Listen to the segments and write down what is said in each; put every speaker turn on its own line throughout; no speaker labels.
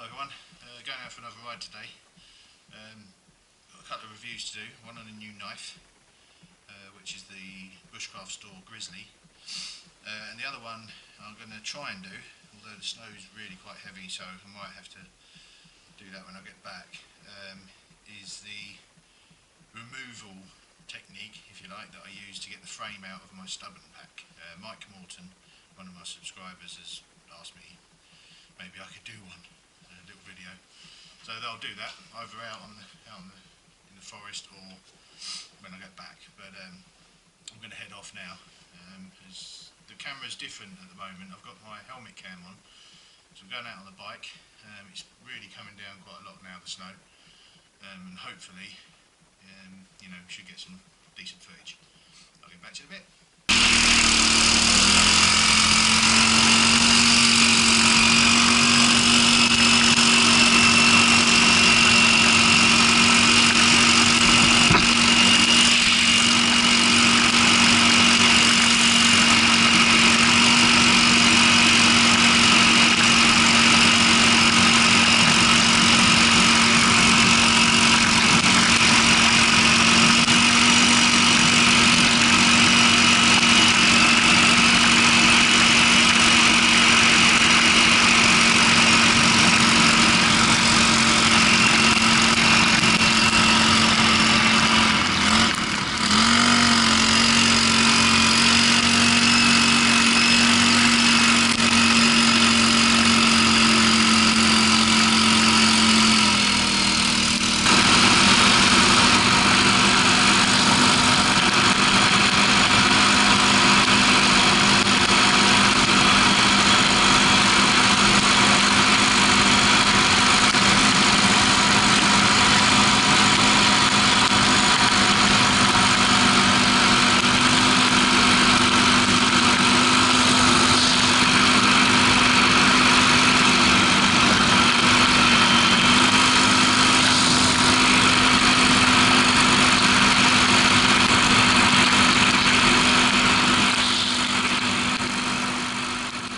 Hello everyone, going out for another ride today. Got a couple of reviews to do, one on a new knife, which is the Bushcraft store Grizzly, and the other one I'm going to try and do, although the snow is really quite heavy so I might have to do that when I get back, is the removal technique, if you like, that I use to get the frame out of my stubborn pack. Mike Morton, one of my subscribers, has asked me maybe I could do one. Little video, so they'll do that either in the forest or when I get back. But I'm going to head off now because the camera's different at the moment. I've got my helmet cam on, so I'm going out on the bike. It's really coming down quite a lot now, the snow, and hopefully, we should get some decent footage. I'll get back to you in a bit.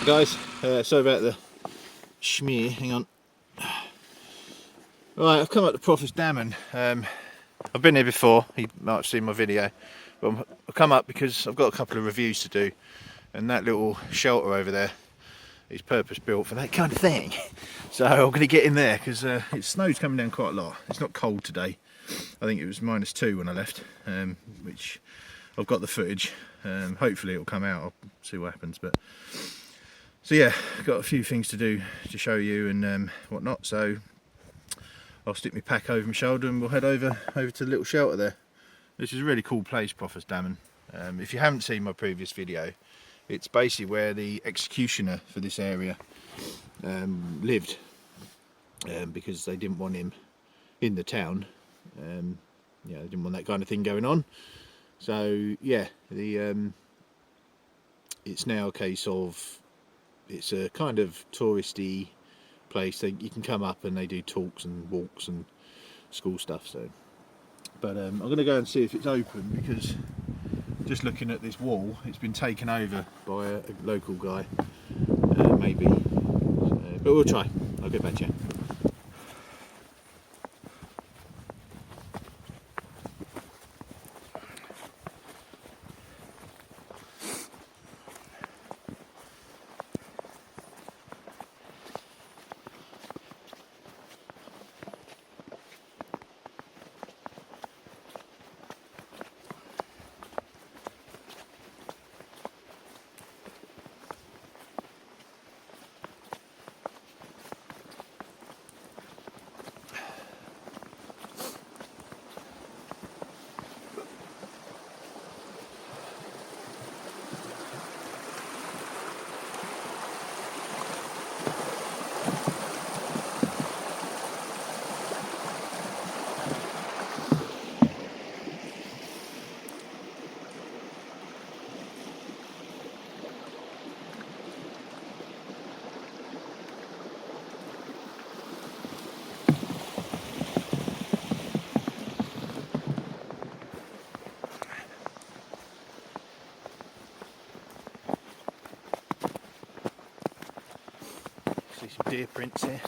Guys, sorry about the schmear, hang on. Right, I've come up to Prophet's Dam and I've been here before, you might have seen my video, but I've come up because I've got a couple of reviews to do, and that little shelter over there is purpose built for that kind of thing. So I'm going to get in there because it snow's coming down quite a lot. It's not cold today. I think it was -2 when I left, which I've got the footage. Hopefully it'll come out, I'll see what happens. But so yeah, got a few things to do to show you and whatnot, so I'll stick my pack over my shoulder and we'll head over to the little shelter there. This is a really cool place, Prophet's Dam. If you haven't seen my previous video, it's basically where the executioner for this area lived, because they didn't want him in the town. They didn't want that kind of thing going on. So yeah, it's now a case of, it's a kind of touristy place. You can come up and they do talks and walks and school stuff. So, but I'm going to go and see if it's open, because just looking at this wall, it's been taken over by a local guy, maybe. But we'll try. I'll get back to you. See some deer prints here.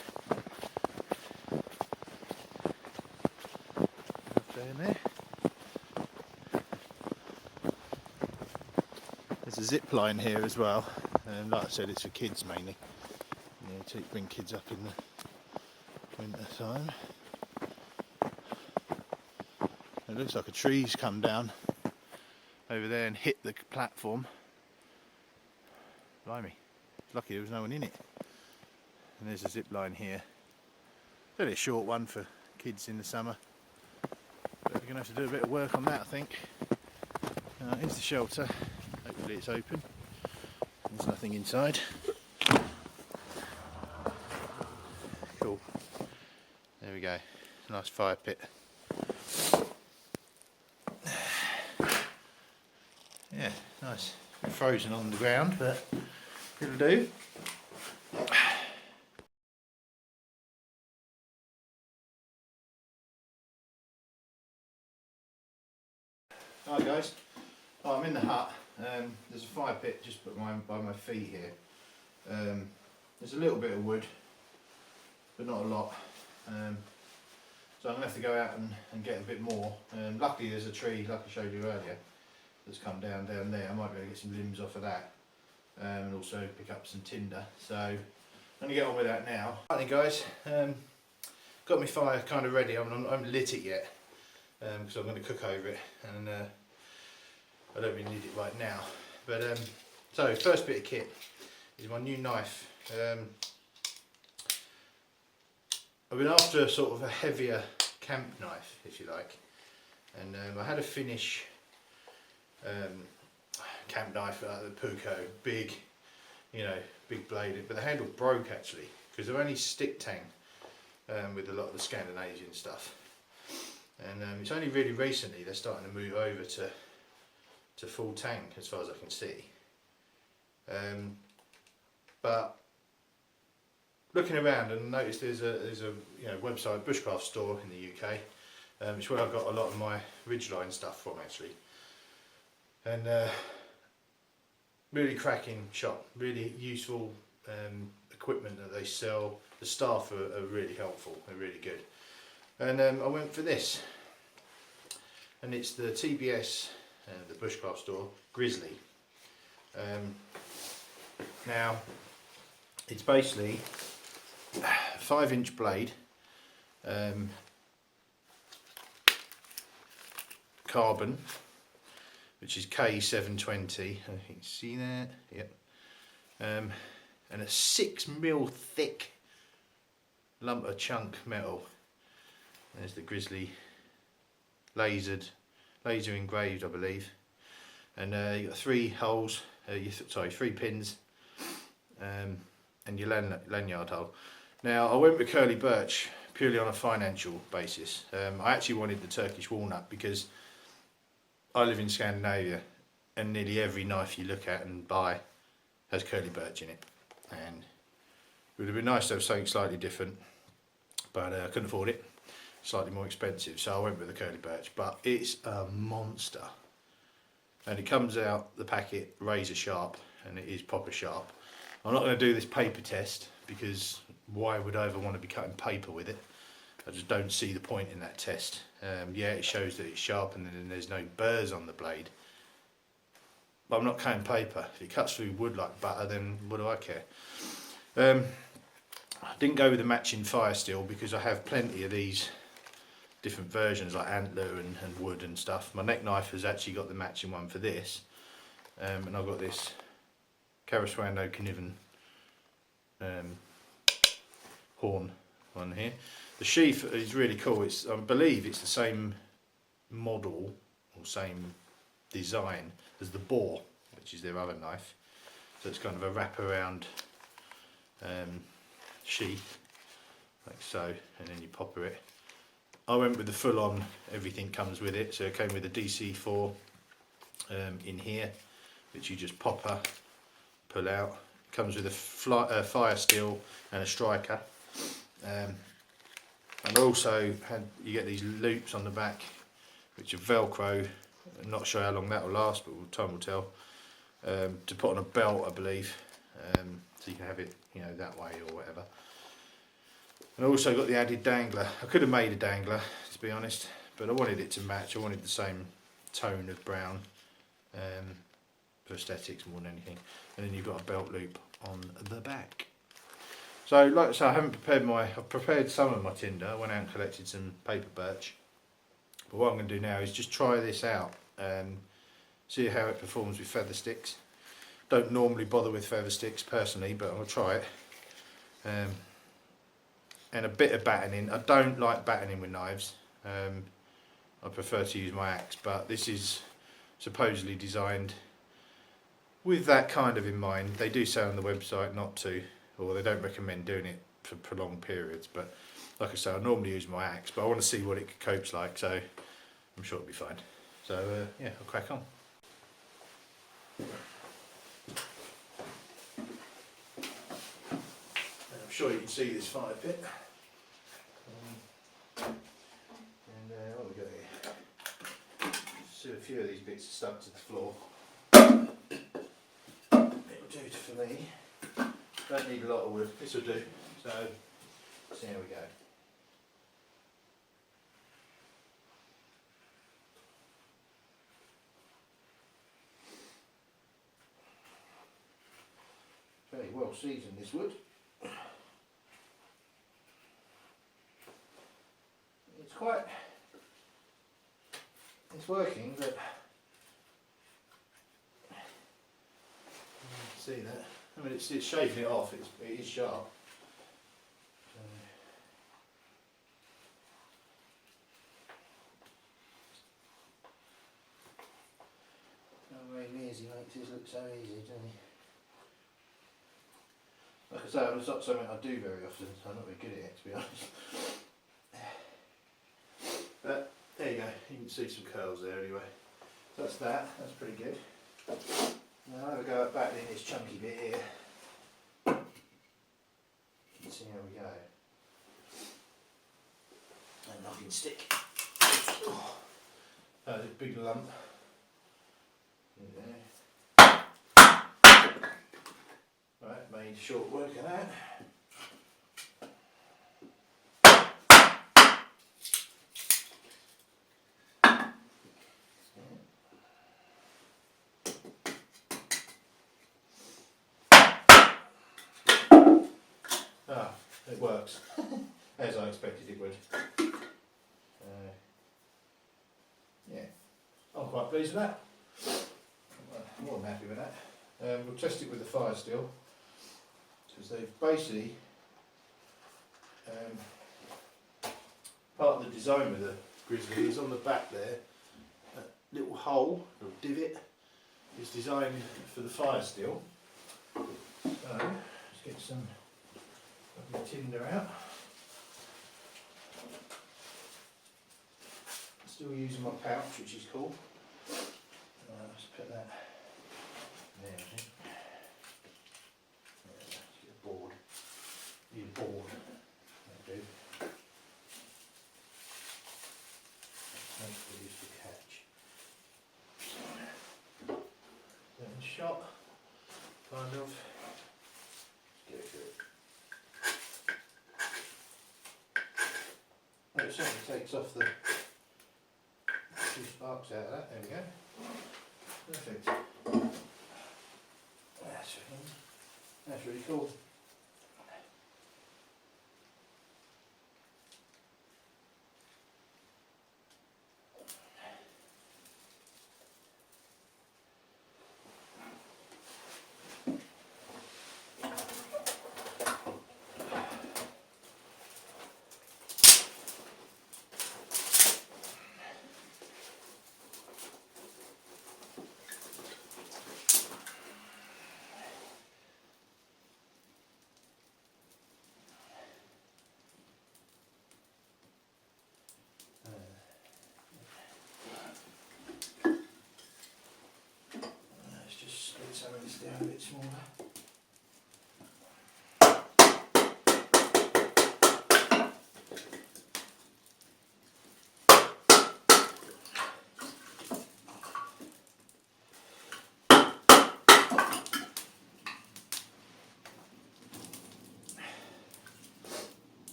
in there. There's a zip line here as well, and like I said, it's for kids mainly. To bring kids up in the winter time. It looks like a tree's come down over there and hit the platform. Blimey, lucky there was no one in it. And there's a zip line here. It's only a short one for kids in the summer, but we're going to have to do a bit of work on that, I think. Here's the shelter. Hopefully it's open. There's nothing inside. Cool. There we go. Nice fire pit. Yeah, nice. Frozen on the ground, but it'll do. Hi guys. Oh, I'm in the hut. There's a fire pit just by my feet here. There's a little bit of wood, but not a lot. So I'm going to have to go out and get a bit more. Luckily there's a tree, like I showed you earlier, that's come down there. I might be able to get some limbs off of that, and also pick up some tinder. So I'm going to get on with that now. Right then guys, got my fire kind of ready. I haven't lit it yet, because I'm going to cook over it, and I don't really need it right now. But so first bit of kit is my new knife. I've been after sort of a heavier camp knife, if you like, and I had a Finnish camp knife, the Puukko, big, you know, big bladed, but the handle broke actually because they're only stick tang with a lot of the Scandinavian stuff, and it's only really recently they're starting to move over to full tang, as far as I can see. But looking around and noticed there's a website, Bushcraft store in the UK. It's where I got a lot of my Ridgeline stuff from actually, and really cracking shop, really useful equipment that they sell. The staff are really helpful, they're really good. And I went for this, and it's the TBS, the Bushcraft store, Grizzly. Now it's basically 5-inch blade, carbon, which is K720. I think you can see that. Yep. And a 6mm thick lump of chunk metal. There's the Grizzly, laser engraved, I believe. And you've got 3 holes. 3 pins. And your lanyard hole. Now I went with curly birch purely on a financial basis. I actually wanted the Turkish walnut because I live in Scandinavia and nearly every knife you look at and buy has curly birch in it, and it would have been nice to have something slightly different, but I couldn't afford it, slightly more expensive, so I went with the curly birch. But it's a monster, and it comes out the packet razor sharp, and it is proper sharp. I'm not going to do this paper test because why would I ever want to be cutting paper with it? I just don't see the point in that test. Yeah, it shows that it's sharp and then there's no burrs on the blade, but I'm not cutting paper. If it cuts through wood like butter, then what do I care? I didn't go with the matching fire steel because I have plenty of these different versions like antler and wood and stuff. My neck knife has actually got the matching one for this, and I've got this Karaswando Kniven horn on here. The sheath is really cool. I believe it's the same model or same design as the Boar, which is their other knife. So it's kind of a wraparound sheath, like so, and then you popper it. I went with the full-on, everything comes with it. So it came with a DC4 in here, which you just popper, pull out. It comes with a fire steel and a striker. And also you get these loops on the back which are Velcro. I'm not sure how long that will last, but time will tell. To put on a belt, I believe, so you can have it, you know, that way or whatever. And I also got the added dangler. I could have made a dangler, to be honest, but I wanted it to match. I wanted the same tone of brown for aesthetics more than anything. And then you've got a belt loop on the back. So like I say, I've prepared some of my tinder. I went out and collected some paper birch. But what I'm going to do now is just try this out and see how it performs with feather sticks. Don't normally bother with feather sticks personally, but I'll try it. And a bit of battening. I don't like battening with knives. I prefer to use my axe, but this is supposedly designed with that kind of in mind. They do say on the website not to, or they don't recommend doing it for prolonged periods, but like I say, I normally use my axe, but I want to see what it copes like, so I'm sure it'll be fine. So yeah, I'll crack on. I'm sure you can see this fire pit. And what have we got here? See, a few of these bits are stuck to the floor. It'll do it for me. Don't need a lot of wood. This will do. So, see how we go. Very well seasoned, this wood. It's working, but see that? I mean, it's shaving it off. It is sharp. No way near he makes this look so easy, doesn't he? Like I say, it's not something I do very often, so I'm not very good at it, to be honest. But there you go, you can see some curls there anyway. So that's that, that's pretty good. Now I'll have a go at battling this chunky bit here. Let's see how we go. A knocking stick. Oh, there's a big lump. There. Right, made short work of that. It works, as I expected it would. Yeah, I'm quite pleased with that. I'm more than happy with that. We'll test it with the fire steel, because they've basically, part of the design with the Grizzly is on the back there, a little hole, little divot, is designed for the fire steel. So, let's get some the tinder out. Still using my pouch, which is cool. Let's put that there. Let's get a board. Need a board. That'll do. Hopefully use the catch. Then shot, kind of. Let's go for it. It certainly takes off the two sparks out of that. There we go. Perfect. That's really cool.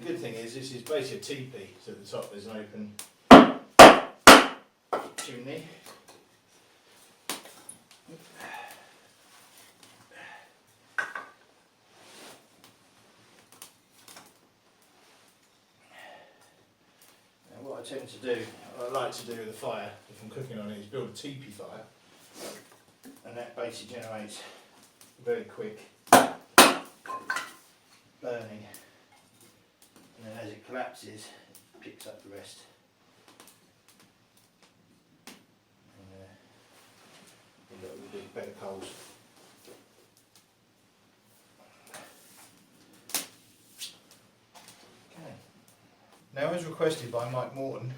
good thing is this is basically a teepee, so at the top there's an open chimney. And what I tend to do, what I like to do with the fire, if I'm cooking on it, is build a teepee fire, and that basically generates very quick burning, and then as it collapses it picks up the rest, and you've got a bit better coals. Okay. Now, as requested by Mike Morton,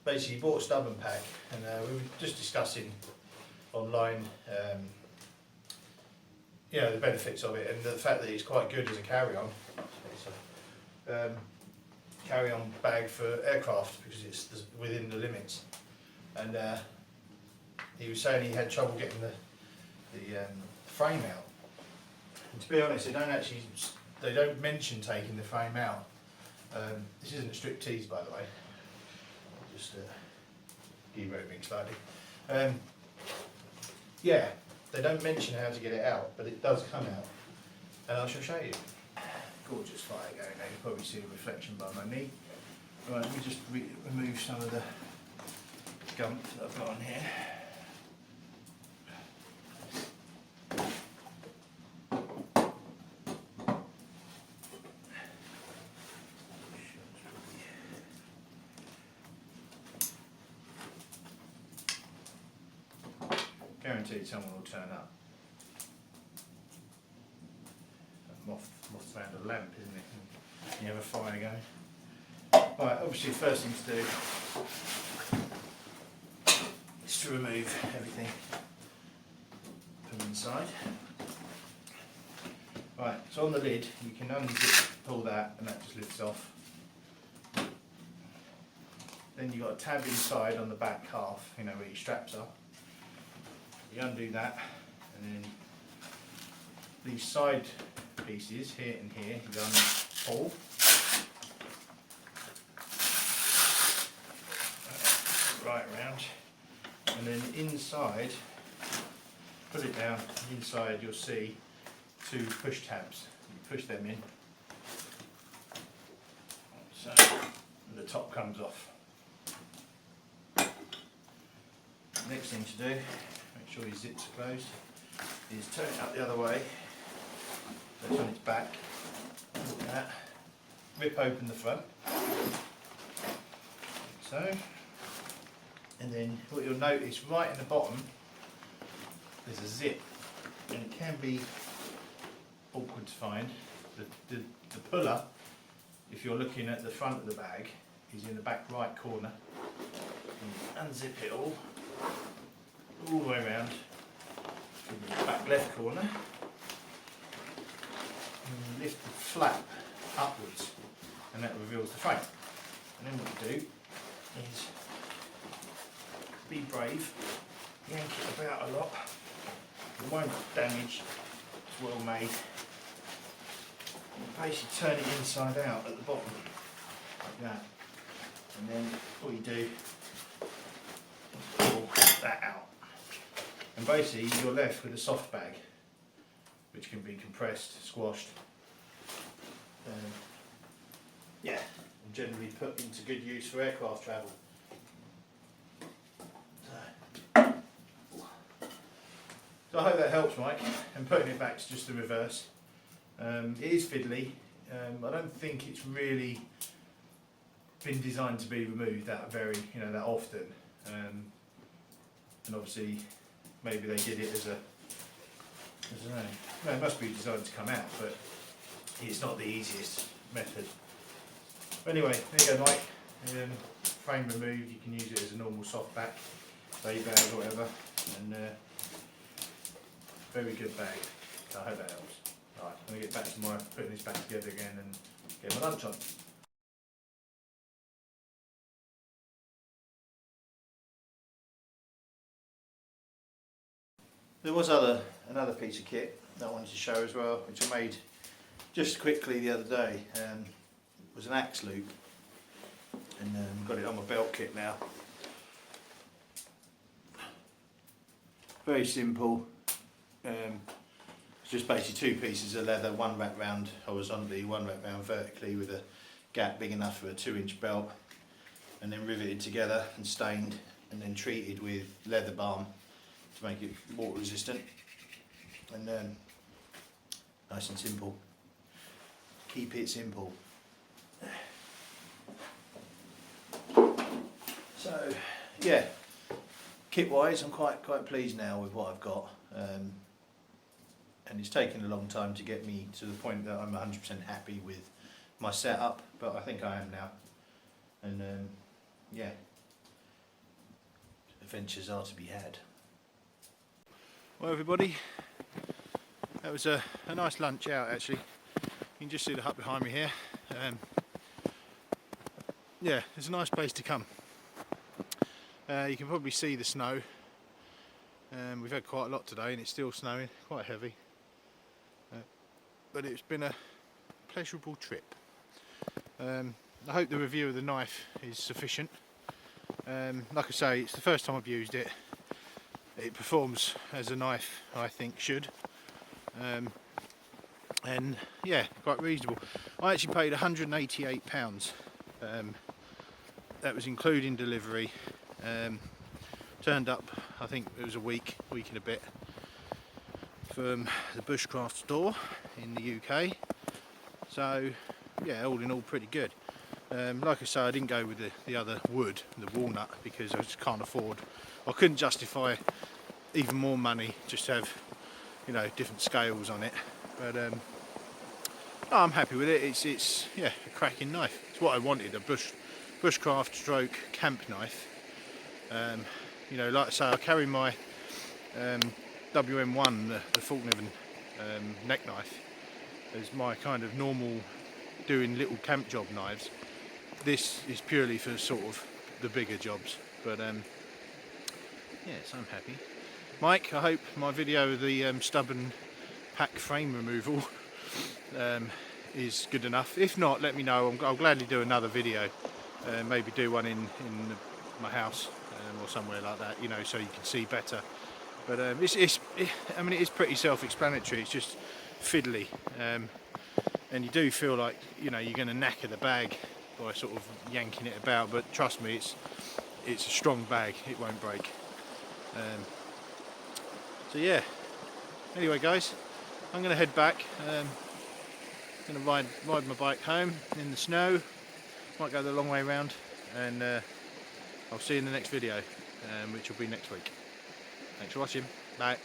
basically he bought a stubborn pack, and we were just discussing online you know, the benefits of it, and the fact that it's quite good as a carry-on. It's a carry-on bag for aircraft because it's within the limits. And he was saying he had trouble getting the frame out. And to be honest, they don't mention taking the frame out. This isn't a strip tease, by the way. I'll just de-roving slightly. Yeah. They don't mention how to get it out, but it does come out, and I shall show you. Gorgeous fire going there. You can probably see the reflection by my knee. Right, let me just remove some of the gump that I've got on here. Guaranteed someone will turn up. Moths around a lamp, isn't it? And you have a fire going. Right, obviously the first thing to do is to remove everything from inside. Right, so on the lid you can unzip, pull that, and that just lifts off. Then you've got a tab inside on the back half, you know, where your straps are. You undo that, and then these side pieces here and here you pull. Right round, and then inside, put it down. Inside you'll see two push tabs. You push them in, so and the top comes off. Next thing to do, make sure your zips are closed, is turn it up the other way, so it's on its back, like that. Rip open the front, like so, and then what you'll notice right in the bottom there's a zip, and it can be awkward to find. The puller, if you're looking at the front of the bag, is in the back right corner. And unzip it all the way around to the back left corner, and lift the flap upwards, and that reveals the frame. And then what you do is be brave, yank it about a lot, it won't damage, it's well made. And basically turn it inside out at the bottom, like that. And then all you do is pull that out. And basically you're left with a soft bag, which can be compressed, squashed, yeah, and generally put into good use for aircraft travel. So I hope that helps, Mike, and putting it back to just the reverse. It is fiddly. I don't think it's really been designed to be removed that that often. And obviously maybe they did it as a, I don't know, no, it must be designed to come out, but it's not the easiest method. But anyway, there you go, Mike. Frame removed, you can use it as a normal soft back, day bag or whatever, and very good bag. I hope that helps. Right, I'm going to get back to putting this back together again and get my lunch on. There was another piece of kit that I wanted to show as well, which I made just quickly the other day, was an axe loop, and got it on my belt kit now. Very simple. It's just basically 2 pieces of leather, one wrapped round horizontally, one wrapped round vertically with a gap big enough for a 2-inch belt, and then riveted together and stained and then treated with leather balm to make it water resistant. And nice and simple. Keep it simple. So yeah, kit wise I'm quite pleased now with what I've got, and it's taken a long time to get me to the point that I'm 100% happy with my setup, but I think I am now. And yeah, adventures are to be had. Well everybody, that was a nice lunch out actually. You can just see the hut behind me here. Yeah, it's a nice place to come. You can probably see the snow. We've had quite a lot today and it's still snowing, quite heavy. But it's been a pleasurable trip. I hope the review of the knife is sufficient. Like I say, it's the first time I've used it. It performs as a knife I think should. And yeah, quite reasonable. I actually paid £188. That was including delivery. Turned up, I think it was a week and a bit, from the Bushcraft store in the UK. So yeah, all in all pretty good. Like I say, I didn't go with the other wood, the walnut, because I just can't afford, I couldn't justify even more money just to have, you know, different scales on it. But no, I'm happy with it. It's yeah, a cracking knife. It's what I wanted, a bushcraft stroke camp knife. You know, like I say, I carry my WM1, the Faulkner neck knife, as my kind of normal doing little camp job knives. This is purely for sort of the bigger jobs, but yeah, so I'm happy. Mike, I hope my video of the stubborn pack frame removal is good enough. If not, let me know. I'll gladly do another video, maybe do one in my house or somewhere like that, you know, so you can see better. But I mean, it is pretty self-explanatory. It's just fiddly, and you do feel like, you know, you're going to knacker the bag by sort of yanking it about. But trust me, it's a strong bag. It won't break. So yeah. Anyway, guys, I'm going to head back. I'm going to ride my bike home in the snow. Might go the long way around, and I'll see you in the next video, which will be next week. Thanks for watching. Bye.